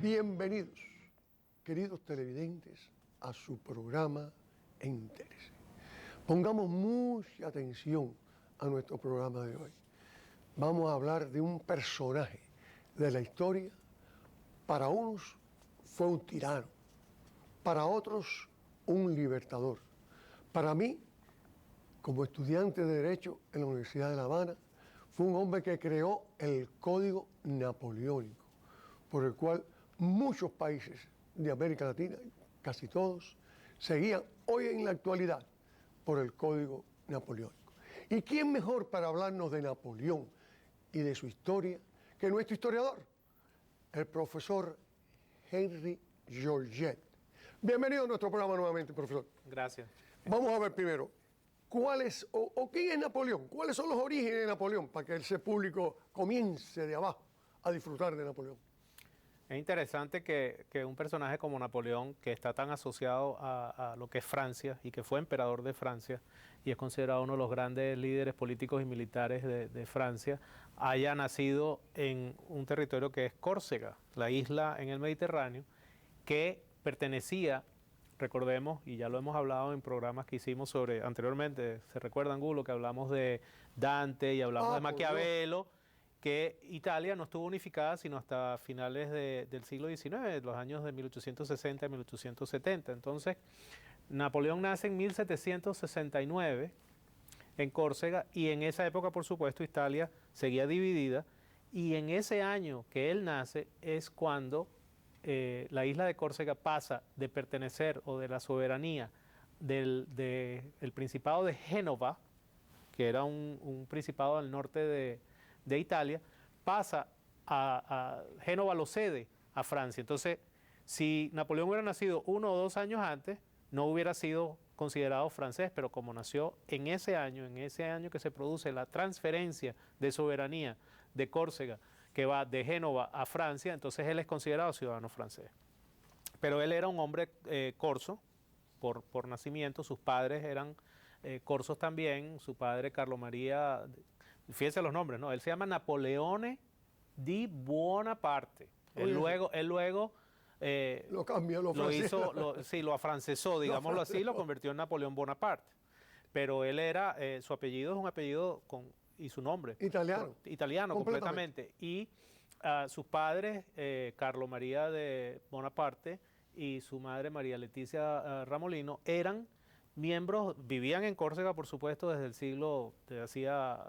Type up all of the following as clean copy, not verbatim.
Bienvenidos, queridos televidentes, a su programa Entérese. Pongamos mucha atención a nuestro programa de hoy. Vamos a hablar de un personaje de la historia. Para unos fue un tirano, para otros un libertador. Para mí, como estudiante de Derecho en la Universidad de La Habana, fue un hombre que creó el Código Napoleónico, por el cual muchos países de América Latina, casi todos, seguían hoy en la actualidad por el Código Napoleónico. ¿Y quién mejor para hablarnos de Napoleón y de su historia que nuestro historiador, el profesor Henry Georget? Bienvenido a nuestro programa nuevamente, profesor. Gracias. Vamos a ver primero, ¿cuál es quién es Napoleón? ¿Cuáles son los orígenes de Napoleón? Para que ese público comience de abajo a disfrutar de Napoleón. Es interesante que un personaje como Napoleón, que está tan asociado a lo que es Francia y que fue emperador de Francia y es considerado uno de los grandes líderes políticos y militares de Francia, haya nacido en un territorio que es Córcega, la isla en el Mediterráneo, que pertenecía, recordemos, y ya lo hemos hablado en programas que hicimos sobre anteriormente, ¿se recuerdan, Angulo, que hablamos de Dante y hablamos de Maquiavelo? Que Italia no estuvo unificada sino hasta finales del siglo XIX, los años de 1860 y 1870. Entonces, Napoleón nace en 1769 en Córcega y en esa época, por supuesto, Italia seguía dividida y en ese año que él nace es cuando la isla de Córcega pasa de pertenecer o de la soberanía del Principado de Génova, que era un principado al norte de Italia, pasa Génova lo cede a Francia. Entonces, si Napoleón hubiera nacido 1 o 2 años antes, no hubiera sido considerado francés, pero como nació en ese año que se produce la transferencia de soberanía de Córcega, que va de Génova a Francia, entonces él es considerado ciudadano francés. Pero él era un hombre corso por nacimiento, sus padres eran corsos también, su padre Carlo María, fíjense los nombres, ¿no? Él se llama Napoleone di Buonaparte. Él luego lo cambió, lo afrancesó, digámoslo así, lo convirtió en Napoleón Bonaparte. Pero él era, su apellido es un apellido y su nombre. Italiano, completamente. Y sus padres, Carlo María de Bonaparte y su madre María Leticia Ramolino, eran miembros, vivían en Córcega, por supuesto, desde hacía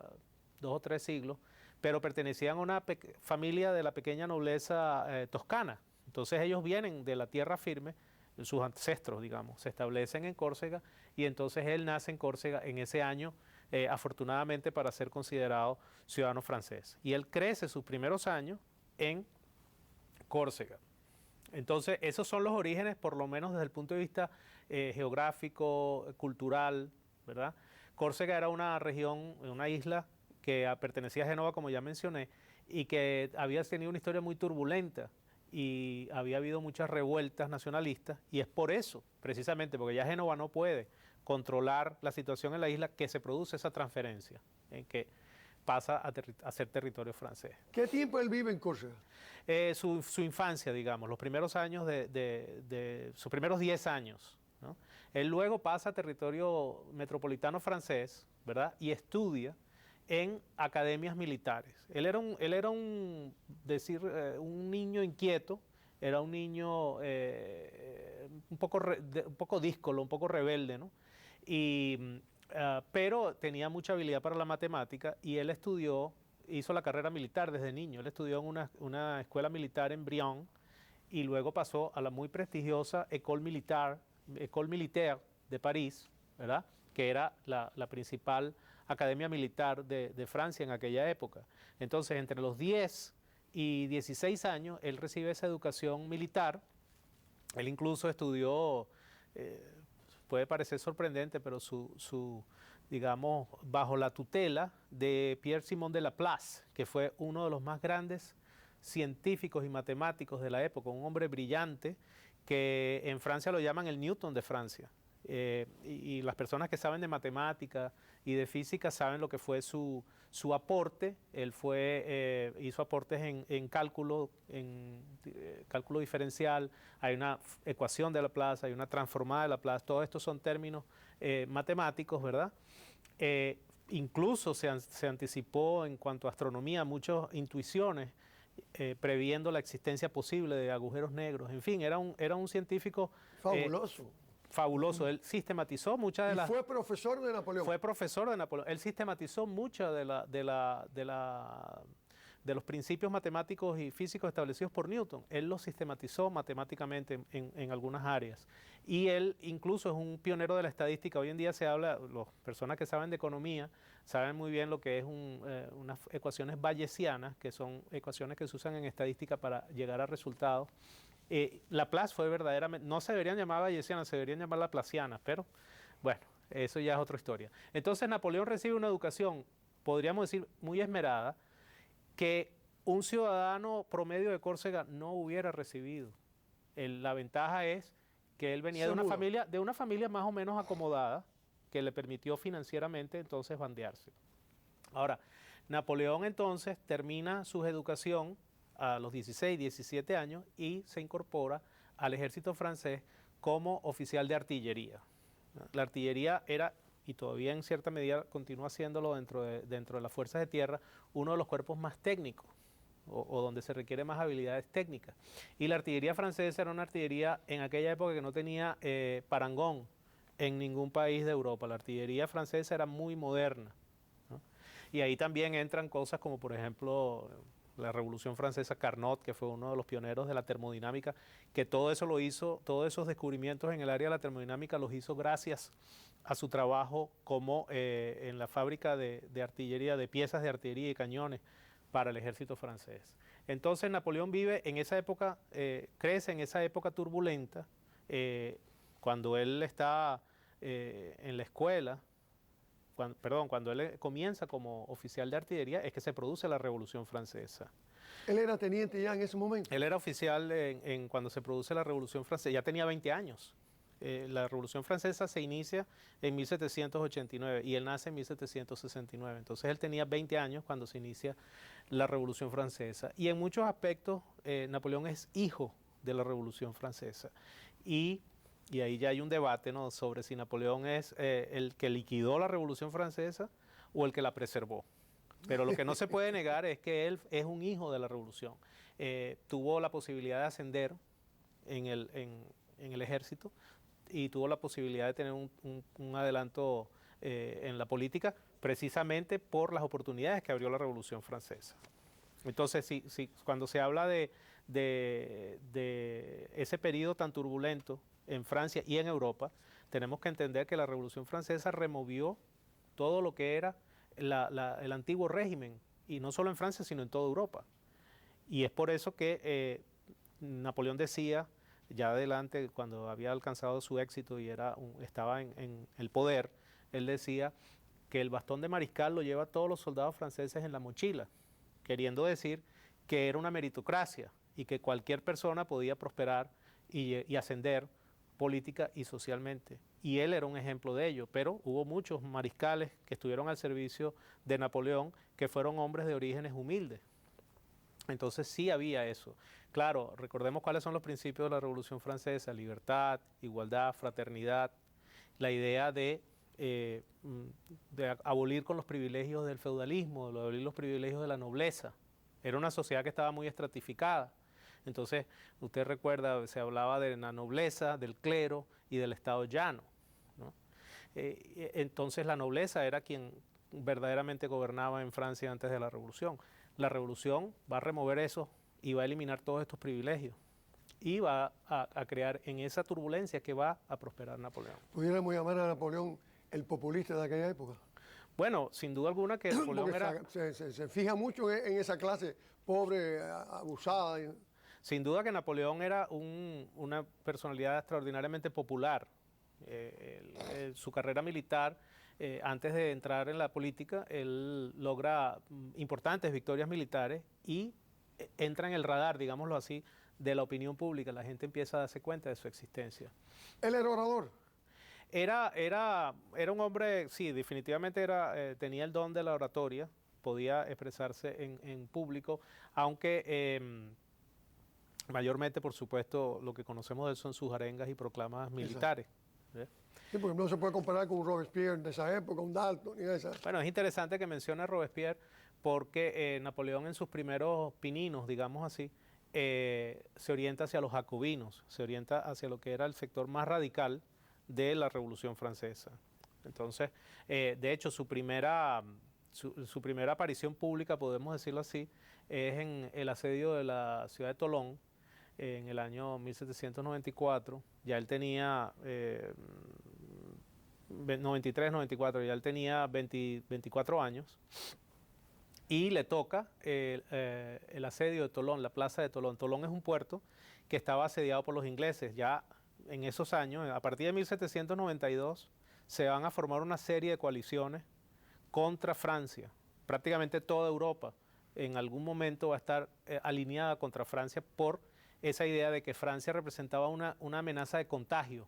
2 o 3 siglos, pero pertenecían a una familia de la pequeña nobleza toscana. Entonces ellos vienen de la tierra firme, sus ancestros, digamos, se establecen en Córcega y entonces él nace en Córcega en ese año, afortunadamente para ser considerado ciudadano francés. Y él crece sus primeros años en Córcega. Entonces, esos son los orígenes, por lo menos desde el punto de vista geográfico, cultural, ¿verdad? Córcega era una región, una isla que pertenecía a Génova, como ya mencioné, y que había tenido una historia muy turbulenta y había habido muchas revueltas nacionalistas, y es por eso, precisamente, porque ya Génova no puede controlar la situación en la isla, que se produce esa transferencia, en que pasa a ser territorio francés. ¿Qué tiempo él vive en Córcega? Su infancia, digamos, los primeros años sus primeros 10 años, ¿no? Él luego pasa a territorio metropolitano francés, ¿verdad? Y estudia en academias militares. Él era un niño inquieto, era un niño un poco díscolo, un poco rebelde, ¿no? Pero tenía mucha habilidad para la matemática y él hizo la carrera militar desde niño. Él estudió en una escuela militar en Brion y luego pasó a la muy prestigiosa École Militaire de París, ¿verdad? Que era la principal academia militar de Francia en aquella época. Entonces, entre los 10 y 16 años, él recibe esa educación militar. Él incluso estudió, puede parecer sorprendente, pero digamos, bajo la tutela de Pierre-Simon de Laplace, que fue uno de los más grandes científicos y matemáticos de la época, un hombre brillante que en Francia lo llaman el Newton de Francia. y las personas que saben de matemática y de física saben lo que fue su aporte. Él hizo aportes en cálculo, cálculo diferencial, hay una ecuación de Laplace, hay una transformada de Laplace, todos estos son términos matemáticos, ¿verdad? Incluso se anticipó en cuanto a astronomía muchas intuiciones, previendo la existencia posible de agujeros negros. En fin, era un científico fabuloso. Fabuloso. Él sistematizó muchas de las... fue profesor de Napoleón. Fue profesor de Napoleón. Él sistematizó muchas de los principios matemáticos y físicos establecidos por Newton. Él los sistematizó matemáticamente en algunas áreas. Y él incluso es un pionero de la estadística. Hoy en día se habla, las personas que saben de economía saben muy bien lo que es unas ecuaciones bayesianas, que son ecuaciones que se usan en estadística para llegar a resultados. Laplace fue verdaderamente, no se deberían llamar bayesianas, se deberían llamar laplacianas, pero bueno, eso ya es otra historia. Entonces Napoleón recibe una educación, podríamos decir, muy esmerada, que un ciudadano promedio de Córcega no hubiera recibido. La ventaja es que él venía de una familia más o menos acomodada, que le permitió financieramente entonces bandearse. Ahora, Napoleón entonces termina su educación a los 16, 17 años y se incorpora al ejército francés como oficial de artillería. La artillería era, y todavía en cierta medida continúa haciéndolo dentro de las fuerzas de tierra, uno de los cuerpos más técnicos o donde se requiere más habilidades técnicas. Y la artillería francesa era una artillería en aquella época que no tenía parangón en ningún país de Europa. La artillería francesa era muy moderna, ¿no? Y ahí también entran cosas como, por ejemplo, la Revolución Francesa, Carnot, que fue uno de los pioneros de la termodinámica, que todo eso lo hizo, todos esos descubrimientos en el área de la termodinámica los hizo gracias a su trabajo como en la fábrica de artillería, de piezas de artillería y cañones para el ejército francés. Entonces Napoleón vive en esa época, crece en esa época turbulenta, cuando él está en la escuela, cuando él comienza como oficial de artillería, es que se produce la Revolución Francesa. ¿Él era teniente ya en ese momento? Él era oficial cuando se produce la Revolución Francesa, ya tenía 20 años. La Revolución Francesa se inicia en 1789 y él nace en 1769. Entonces él tenía 20 años cuando se inicia la Revolución Francesa. Y en muchos aspectos Napoleón es hijo de la Revolución Francesa. Y ahí ya hay un debate, ¿no?, sobre si Napoleón es el que liquidó la Revolución Francesa o el que la preservó. Pero lo que no se puede negar es que él es un hijo de la Revolución. Tuvo la posibilidad de ascender en el ejército y tuvo la posibilidad de tener un adelanto en la política precisamente por las oportunidades que abrió la Revolución Francesa. Entonces, cuando se habla de ese periodo tan turbulento en Francia y en Europa, tenemos que entender que la Revolución Francesa removió todo lo que era el antiguo régimen, y no solo en Francia, sino en toda Europa. Y es por eso que Napoleón decía, ya adelante, cuando había alcanzado su éxito y estaba en el poder, él decía que el bastón de mariscal lo lleva todos los soldados franceses en la mochila, queriendo decir que era una meritocracia y que cualquier persona podía prosperar y ascender política y socialmente. Y él era un ejemplo de ello, pero hubo muchos mariscales que estuvieron al servicio de Napoleón que fueron hombres de orígenes humildes. Entonces sí había eso. Claro, recordemos cuáles son los principios de la Revolución Francesa: libertad, igualdad, fraternidad, la idea de abolir con los privilegios del feudalismo, de abolir los privilegios de la nobleza. Era una sociedad que estaba muy estratificada. Entonces, usted recuerda, se hablaba de la nobleza, del clero y del estado llano, ¿no? Entonces la nobleza era quien verdaderamente gobernaba en Francia antes de la Revolución. La Revolución va a remover eso y va a eliminar todos estos privilegios y va a crear en esa turbulencia que va a prosperar Napoleón. ¿Pudiéramos llamar a Napoleón el populista de aquella época? Bueno, sin duda alguna que Napoleón era... Se fija mucho en esa clase pobre, abusada. Sin duda que Napoleón era una personalidad extraordinariamente popular. Su carrera militar, antes de entrar en la política, él logra importantes victorias militares y entra en el radar, digámoslo así, de la opinión pública. La gente empieza a darse cuenta de su existencia. ¿Él era orador? Era un hombre, sí, definitivamente tenía el don de la oratoria, podía expresarse en público, aunque mayormente, por supuesto, lo que conocemos de él son sus arengas y proclamas militares. ¿Ve? Sí, porque no se puede comparar con un Robespierre de esa época, un Dalton, ni de esa. Bueno, es interesante que mencione a Robespierre porque Napoleón en sus primeros pininos, digamos así, se orienta hacia los jacobinos, se orienta hacia lo que era el sector más radical de la Revolución Francesa. Entonces, de hecho, su primera aparición pública, podemos decirlo así, es en el asedio de la ciudad de Tolón en el año 1794. Ya él tenía 93, 94, ya él tenía 24 años. Y le toca el asedio de Tolón, la plaza de Tolón. Tolón es un puerto que estaba asediado por los ingleses. Ya en esos años, a partir de 1792, se van a formar una serie de coaliciones contra Francia. Prácticamente toda Europa en algún momento va a estar alineada contra Francia por esa idea de que Francia representaba una amenaza de contagio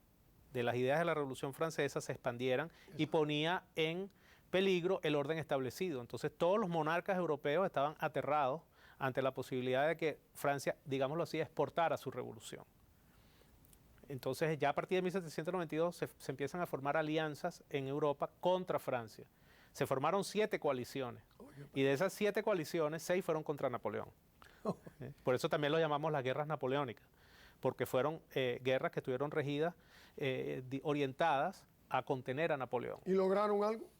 de las ideas de la Revolución Francesa, se expandieran y ponía en peligro el orden establecido. Entonces todos los monarcas europeos estaban aterrados ante la posibilidad de que Francia, digámoslo así, exportara su revolución. Entonces ya a partir de 1792 se empiezan a formar alianzas en Europa contra Francia. Se formaron 7 coaliciones y de esas 7 coaliciones, 6 fueron contra Napoleón. Por eso también lo llamamos las guerras napoleónicas, porque fueron guerras que estuvieron regidas, orientadas a contener a Napoleón. ¿Y lograron algo?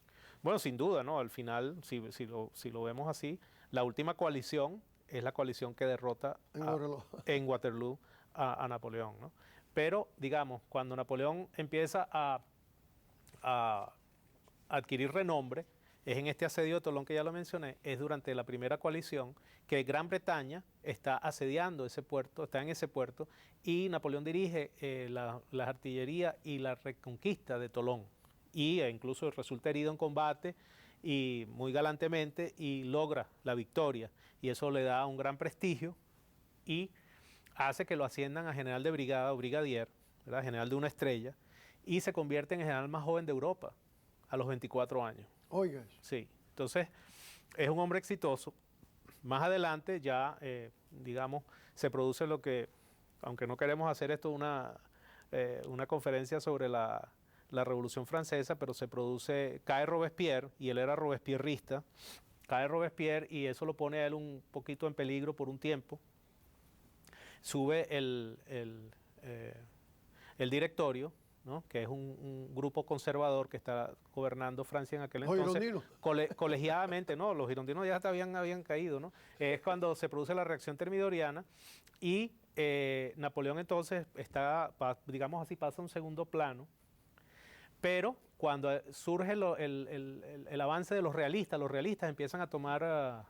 Bueno, sin duda, ¿no? Al final, si lo vemos así, la última coalición es la coalición que derrota en Waterloo a Napoleón, ¿no? Pero, digamos, cuando Napoleón empieza a adquirir renombre, es en este asedio de Tolón que ya lo mencioné, es durante la primera coalición que Gran Bretaña está asediando ese puerto, está en ese puerto, y Napoleón dirige la artillería y la reconquista de Tolón. Y incluso resulta herido en combate y muy galantemente y logra la victoria. Y eso le da un gran prestigio y hace que lo asciendan a general de brigada o brigadier, ¿verdad? General de una estrella, y se convierte en el general más joven de Europa a los 24 años. Oiga. Sí, entonces es un hombre exitoso. Más adelante ya, digamos, se produce lo que, aunque no queremos hacer esto una conferencia sobre la Revolución Francesa, pero cae Robespierre, y él era robespierrista, cae Robespierre y eso lo pone a él un poquito en peligro por un tiempo. Sube el directorio, ¿no? Que es un grupo conservador que está gobernando Francia en aquel entonces. Colegiadamente, no, los girondinos ya habían caído, ¿no? Es cuando se produce la reacción termidoriana y Napoleón entonces digamos así, pasa a un segundo plano. Pero cuando surge el avance de los realistas empiezan a tomar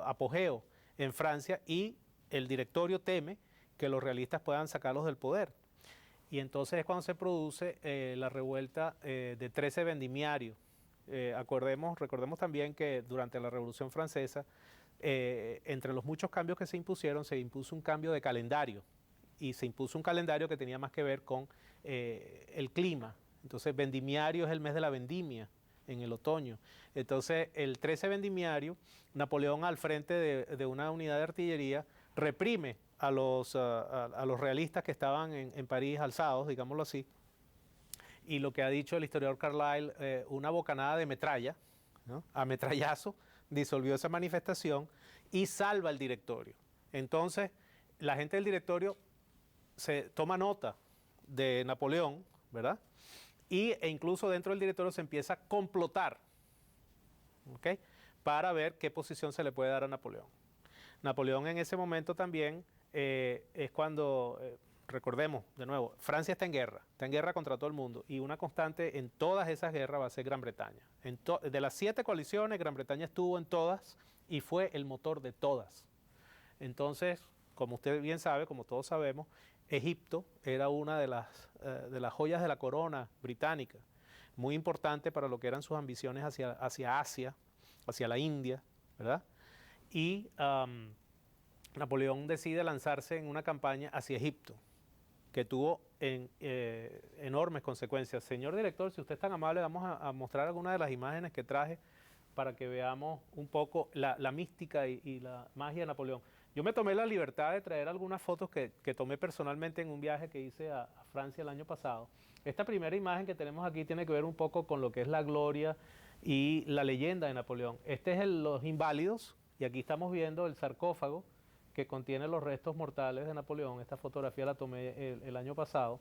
apogeo en Francia y el directorio teme que los realistas puedan sacarlos del poder. Y entonces es cuando se produce la revuelta de 13 vendimiarios. Recordemos también que durante la Revolución Francesa, entre los muchos cambios que se impusieron, se impuso un cambio de calendario. Y se impuso un calendario que tenía más que ver con el clima. Entonces, vendimiario es el mes de la vendimia, en el otoño. Entonces, el 13 vendimiario, Napoleón al frente de una unidad de artillería reprime a los realistas que estaban en París alzados, digámoslo así. Y lo que ha dicho el historiador Carlyle, una bocanada de metralla, ¿no? A metrallazo, disolvió esa manifestación y salva el directorio. Entonces, la gente del directorio se toma nota de Napoleón, ¿verdad? E incluso dentro del directorio se empieza a complotar, ¿okay? Para ver qué posición se le puede dar a Napoleón. Napoleón en ese momento también es cuando, recordemos de nuevo, Francia está en guerra contra todo el mundo y una constante en todas esas guerras va a ser Gran Bretaña. De las 7 coaliciones, Gran Bretaña estuvo en todas y fue el motor de todas. Entonces, como usted bien sabe, como todos sabemos, Egipto era una de las joyas de la corona británica, muy importante para lo que eran sus ambiciones hacia Asia, hacia la India, ¿verdad? Y Napoleón decide lanzarse en una campaña hacia Egipto, que tuvo enormes consecuencias. Señor director, si usted es tan amable, vamos a mostrar algunas de las imágenes que traje para que veamos un poco la mística y la magia de Napoleón. Yo me tomé la libertad de traer algunas fotos que tomé personalmente en un viaje que hice a Francia el año pasado. Esta primera imagen que tenemos aquí tiene que ver un poco con lo que es la gloria y la leyenda de Napoleón. Este es los Inválidos, y aquí estamos viendo el sarcófago que contiene los restos mortales de Napoleón. Esta fotografía la tomé el año pasado.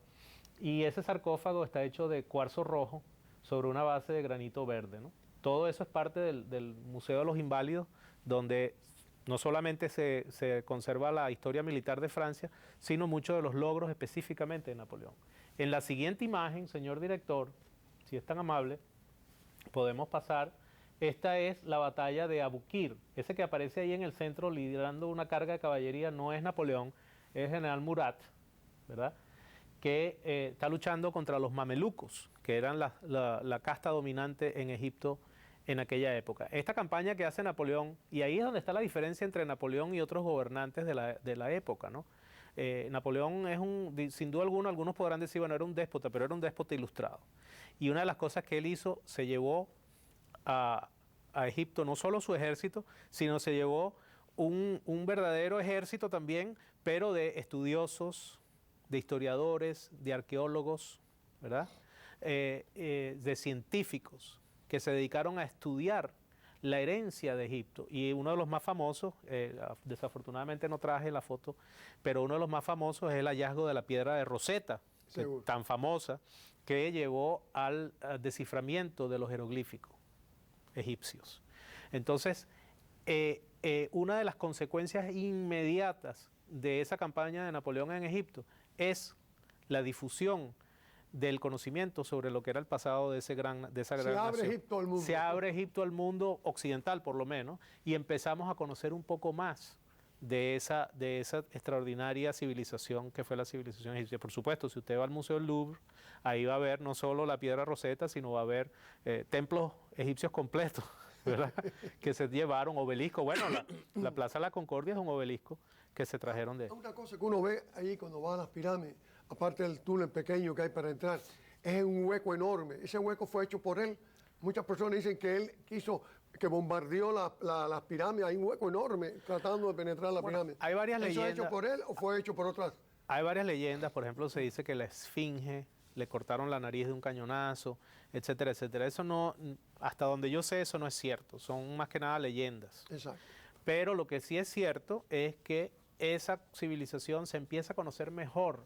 Y ese sarcófago está hecho de cuarzo rojo sobre una base de granito verde, ¿no? Todo eso es parte del Museo de los Inválidos, donde no solamente se conserva la historia militar de Francia, sino muchos de los logros específicamente de Napoleón. En la siguiente imagen, señor director, si es tan amable, podemos pasar. Esta es la batalla de Abukir. Ese que aparece ahí en el centro liderando una carga de caballería no es Napoleón, es el general Murat, ¿verdad?, que está luchando contra los mamelucos, que eran la casta dominante en Egipto en aquella época. Esta campaña que hace Napoleón, y ahí es donde está la diferencia entre Napoleón y otros gobernantes de la época, ¿no? Napoleón es sin duda alguna, algunos podrán decir, bueno, era un déspota, pero era un déspota ilustrado. Y una de las cosas que él hizo, se llevó a Egipto no solo su ejército, sino se llevó un verdadero ejército también, pero de estudiosos, de historiadores, de arqueólogos, ¿verdad?, de científicos que se dedicaron a estudiar la herencia de Egipto. Y uno de los más famosos, desafortunadamente no traje la foto, pero uno de los más famosos es el hallazgo de la piedra de Rosetta, tan famosa, que llevó al desciframiento de los jeroglíficos egipcios. Entonces, una de las consecuencias inmediatas de esa campaña de Napoleón en Egipto es la difusión del conocimiento sobre lo que era el pasado de esa gran nación. Se abre Egipto al mundo. Se abre Egipto al mundo occidental, por lo menos, y empezamos a conocer un poco más de esa extraordinaria civilización que fue la civilización egipcia. Por supuesto, si usted va al Museo del Louvre, ahí va a ver no solo la piedra Rosetta, sino va a ver templos egipcios completos, ¿verdad?, que se llevaron, obeliscos. Bueno, la Plaza de la Concordia es un obelisco que se trajeron de... Una cosa que uno ve ahí cuando va a las pirámides, aparte del túnel pequeño que hay para entrar, es un hueco enorme. Ese hueco fue hecho por él. Muchas personas dicen que él que bombardeó las pirámides. Hay un hueco enorme tratando de penetrar la pirámide. Hay varias leyendas. ¿Eso es hecho por él o fue hecho por otras? Hay varias leyendas. Por ejemplo, se dice que la Esfinge le cortaron la nariz de un cañonazo, etcétera, etcétera. Eso no, hasta donde yo sé, eso no es cierto. Son más que nada leyendas. Exacto. Pero lo que sí es cierto es que esa civilización se empieza a conocer mejor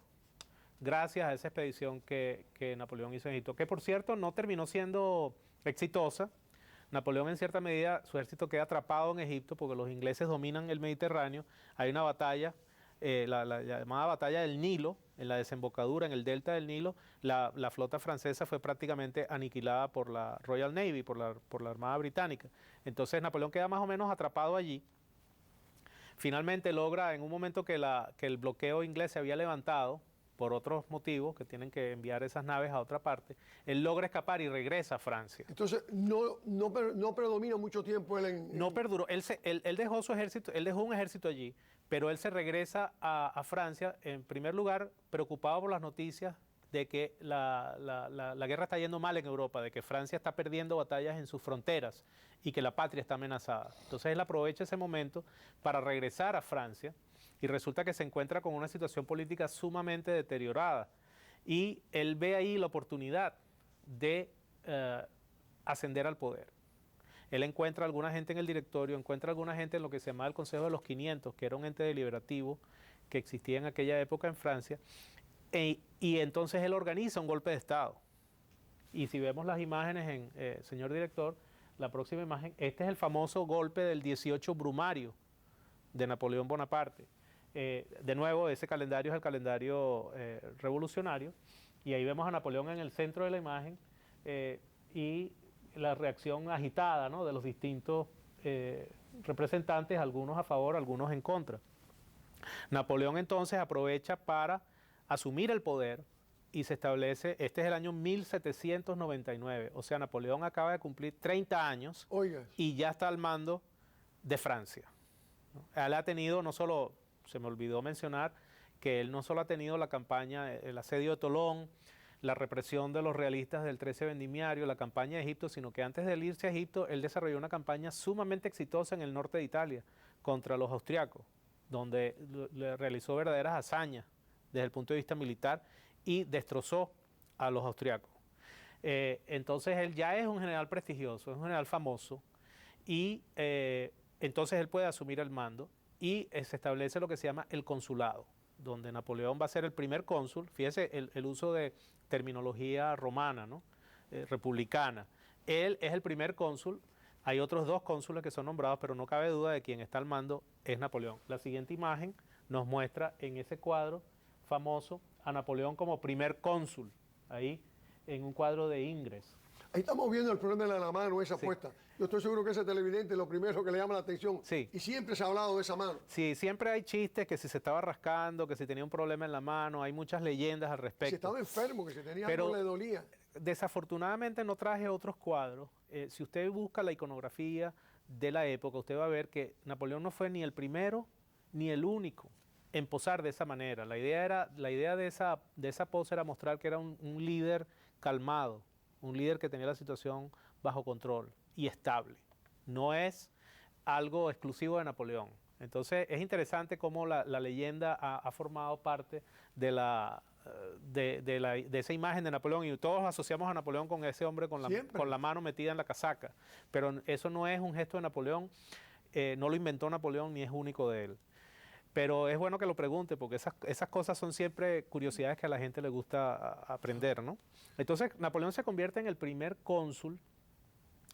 gracias a esa expedición que Napoleón hizo en Egipto, que por cierto no terminó siendo exitosa. Napoleón en cierta medida, su ejército queda atrapado en Egipto porque los ingleses dominan el Mediterráneo. Hay una batalla, la llamada batalla del Nilo, en la desembocadura, en el delta del Nilo. La flota francesa fue prácticamente aniquilada por la Royal Navy, por la Armada Británica. Entonces Napoleón queda más o menos atrapado allí. Finalmente logra, en un momento que el bloqueo inglés se había levantado, por otros motivos, que tienen que enviar esas naves a otra parte, él logra escapar y regresa a Francia. Entonces, no predomina mucho tiempo él en... No perduró. Él dejó su ejército, él dejó un ejército allí, pero él se regresa a Francia, en primer lugar, preocupado por las noticias de que la guerra está yendo mal en Europa, de que Francia está perdiendo batallas en sus fronteras y que la patria está amenazada. Entonces él aprovecha ese momento para regresar a Francia, y resulta que se encuentra con una situación política sumamente deteriorada. Y él ve ahí la oportunidad de ascender al poder. Él encuentra a alguna gente en el directorio, encuentra a alguna gente en lo que se llamaba el Consejo de los 500, que era un ente deliberativo que existía en aquella época en Francia, y entonces él organiza un golpe de Estado. Y si vemos las imágenes, señor director, la próxima imagen, este es el famoso golpe del 18 Brumario de Napoleón Bonaparte. De nuevo, ese calendario es el calendario revolucionario, y ahí vemos a Napoleón en el centro de la imagen y la reacción agitada, ¿no?, de los distintos representantes, algunos a favor, algunos en contra. Napoleón entonces aprovecha para asumir el poder y se establece, este es el año 1799, o sea, Napoleón acaba de cumplir 30 años. Oiga. Y ya está al mando de Francia, ¿no? Él ha tenido no solo... Se me olvidó mencionar que él no solo ha tenido la campaña, el asedio de Tolón, la represión de los realistas del 13 vendimiario, la campaña de Egipto, sino que antes de él irse a Egipto, él desarrolló una campaña sumamente exitosa en el norte de Italia contra los austriacos, donde le realizó verdaderas hazañas desde el punto de vista militar y destrozó a los austriacos. Entonces él ya es un general prestigioso, es un general famoso, y entonces él puede asumir el mando y se establece lo que se llama el consulado, donde Napoleón va a ser el primer cónsul. Fíjese el uso de terminología romana, ¿no? Republicana. Él es el primer cónsul. Hay otros dos cónsules que son nombrados, pero no cabe duda de quien está al mando es Napoleón. La siguiente imagen nos muestra en ese cuadro famoso a Napoleón como primer cónsul, ahí en un cuadro de Ingres. Ahí estamos viendo el problema de la mano, esa Sí. puesta. Yo estoy seguro que ese televidente es lo primero que le llama la atención. Sí. Y siempre se ha hablado de esa mano. Sí, siempre hay chistes que si se estaba rascando, que si tenía un problema en la mano, hay muchas leyendas al respecto. Si estaba enfermo, que si tenía Pero- algo le dolía. Desafortunadamente no traje otros cuadros. Si usted busca la iconografía de la época, usted va a ver que Napoleón no fue ni el primero ni el único en posar de esa manera. La idea de esa pose era mostrar que era un líder calmado, un líder que tenía la situación bajo control y estable. No es algo exclusivo de Napoleón. Entonces es interesante cómo la leyenda ha formado parte de esa imagen de Napoleón, y todos asociamos a Napoleón con ese hombre con Siempre. la mano metida en la casaca. Pero eso no es un gesto de Napoleón, no lo inventó Napoleón ni es único de él. Pero es bueno que lo pregunte, porque esas cosas son siempre curiosidades que a la gente le gusta aprender, ¿no? Entonces Napoleón se convierte en el primer cónsul,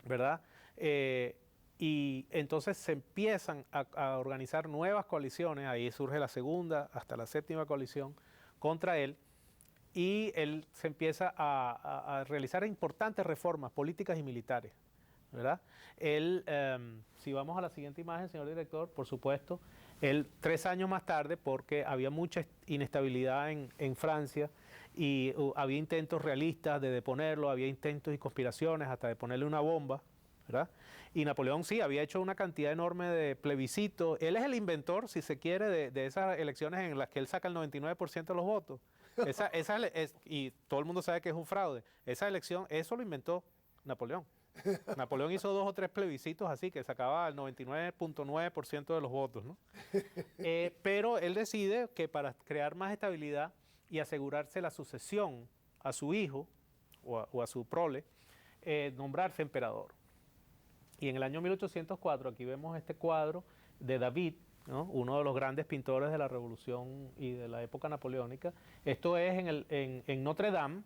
¿verdad? Y entonces se empiezan a organizar nuevas coaliciones, ahí surge la segunda hasta la séptima coalición contra él, y él se empieza a realizar importantes reformas políticas y militares, ¿verdad? Él, si vamos a la siguiente imagen, señor director, por supuesto, él 3 años más tarde, porque había mucha inestabilidad en Francia y había intentos realistas de deponerlo, había intentos y conspiraciones hasta de ponerle una bomba, ¿verdad? Y Napoleón sí, había hecho una cantidad enorme de plebiscitos. Él es el inventor, si se quiere, de esas elecciones en las que él saca el 99% de los votos. Y todo el mundo sabe que es un fraude. Esa elección, eso lo inventó Napoleón. Napoleón hizo 2 o 3 plebiscitos así, que sacaba el 99.9% de los votos, ¿no? Pero él decide que para crear más estabilidad y asegurarse la sucesión a su hijo o a su prole, nombrarse emperador. Y en el año 1804, aquí vemos este cuadro de David, ¿no? Uno de los grandes pintores de la Revolución y de la época napoleónica. Esto es en Notre Dame,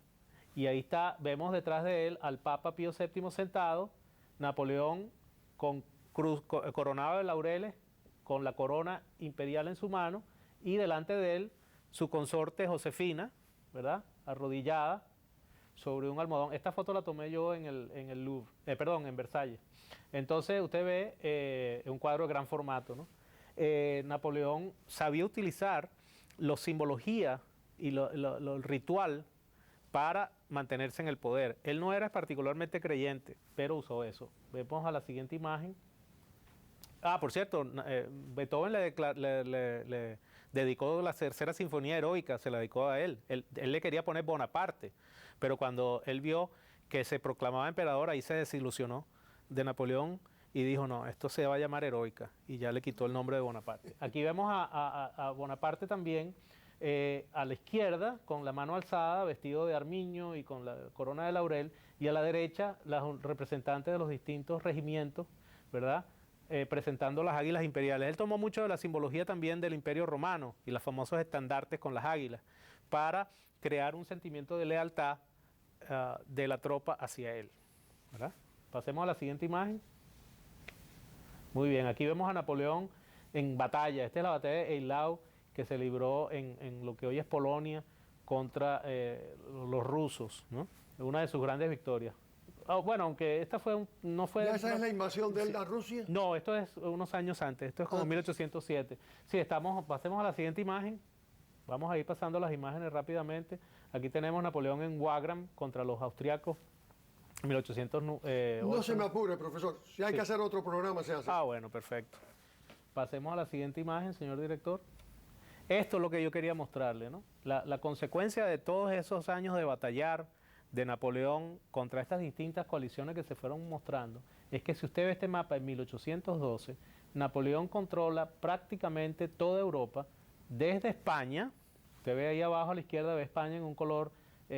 y ahí está, vemos detrás de él al Papa Pío VII sentado, Napoleón con coronado de laureles, con la corona imperial en su mano, y delante de él su consorte Josefina, ¿verdad? Arrodillada sobre un almohadón. Esta foto la tomé yo en el Louvre, en Versalles. Entonces usted ve un cuadro de gran formato, ¿no? Napoleón sabía utilizar la simbología y el ritual para mantenerse en el poder. Él no era particularmente creyente, pero usó eso. Vemos a la siguiente imagen. Por cierto, Beethoven le dedicó la tercera sinfonía heroica, se la dedicó a él. Él le quería poner Bonaparte, pero cuando él vio que se proclamaba emperador, ahí se desilusionó de Napoleón y dijo, no, esto se va a llamar heroica, y ya le quitó el nombre de Bonaparte. Aquí vemos a Bonaparte también, a la izquierda, con la mano alzada, vestido de armiño y con la corona de laurel, y a la derecha, los representantes de los distintos regimientos, ¿verdad?, presentando las águilas imperiales. Él tomó mucho de la simbología también del Imperio Romano y los famosos estandartes con las águilas para crear un sentimiento de lealtad de la tropa hacia él, ¿verdad? Pasemos a la siguiente imagen. Muy bien, aquí vemos a Napoleón en batalla. Esta es la batalla de Eylau, que se libró en lo que hoy es Polonia contra los rusos, ¿no? Una de sus grandes victorias. Bueno, aunque esta no fue... ¿Ya esa es la invasión de él a Rusia? No, esto es unos años antes, esto es como 1807. Sí, pasemos a la siguiente imagen. Vamos a ir pasando las imágenes rápidamente. Aquí tenemos Napoleón en Wagram contra los austriacos, 1808. No se me apure, profesor. Si hay que hacer otro programa, se hace. Bueno, perfecto. Pasemos a la siguiente imagen, señor director. Esto es lo que yo quería mostrarle, ¿no? La consecuencia de todos esos años de batallar de Napoleón contra estas distintas coaliciones que se fueron mostrando, es que si usted ve este mapa en 1812, Napoleón controla prácticamente toda Europa, desde España, usted ve ahí abajo a la izquierda, ve España en un color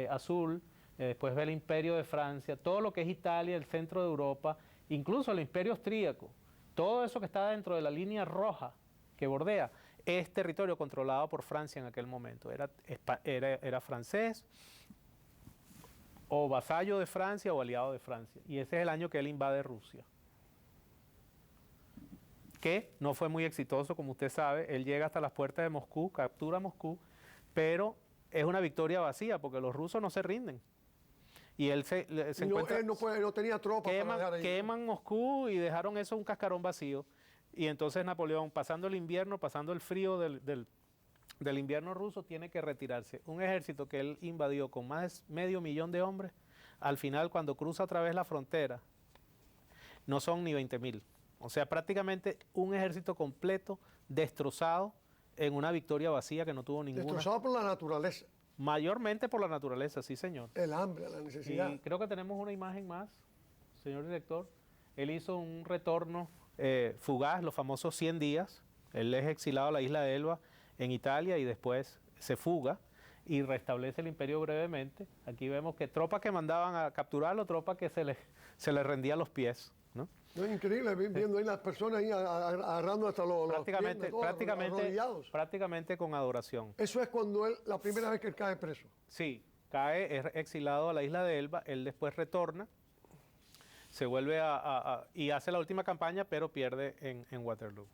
azul, después ve el Imperio de Francia, todo lo que es Italia, el centro de Europa, incluso el Imperio Austríaco, todo eso que está dentro de la línea roja que bordea, es territorio controlado por Francia en aquel momento, era francés, o vasallo de Francia o aliado de Francia. Y ese es el año que él invade Rusia. Que no fue muy exitoso, como usted sabe. Él llega hasta las puertas de Moscú, captura Moscú, pero es una victoria vacía porque los rusos no se rinden. Y él se encuentra... Él no tenía tropas para dejar ahí. Queman Moscú y dejaron eso un cascarón vacío. Y entonces Napoleón, pasando el invierno, pasando el frío del invierno ruso, tiene que retirarse. Un ejército que él invadió con más de 500.000 de hombres, al final cuando cruza otra vez la frontera, no son ni 20.000. O sea, prácticamente un ejército completo, destrozado, en una victoria vacía que no tuvo ninguna. Destrozado por la naturaleza. Mayormente por la naturaleza, sí señor. El hambre, la necesidad. Y creo que tenemos una imagen más, señor director. Él hizo un retorno fugaz, los famosos 100 días. Él es exilado a la isla de Elba, en Italia, y después se fuga y restablece el imperio brevemente. Aquí vemos que tropas que mandaban a capturarlo, tropas que se les rendían los pies, ¿no? No, es increíble viendo ahí las personas ahí agarrando hasta los prácticamente, arrodillados. prácticamente con adoración. Eso es cuando la primera vez que él cae preso. Sí, cae, es exilado a la isla de Elba, él después retorna, se vuelve y hace la última campaña, pero pierde en Waterloo.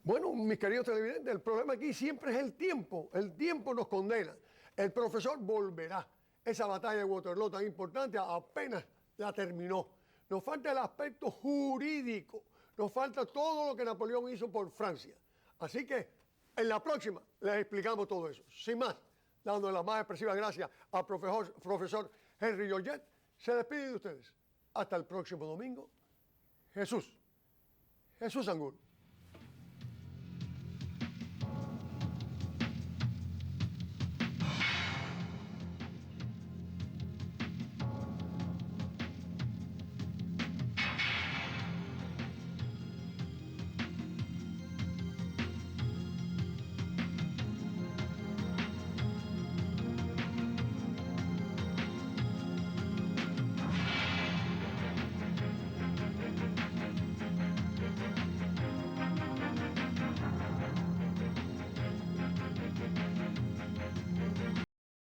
Bueno, mis queridos televidentes, el problema aquí siempre es el tiempo. El tiempo nos condena. El profesor volverá. Esa batalla de Waterloo tan importante apenas la terminó. Nos falta el aspecto jurídico. Nos falta todo lo que Napoleón hizo por Francia. Así que en la próxima les explicamos todo eso. Sin más, dándole las más expresivas gracias al profesor Henry Georgette, se despide de ustedes. Hasta el próximo domingo. Jesús Angulo.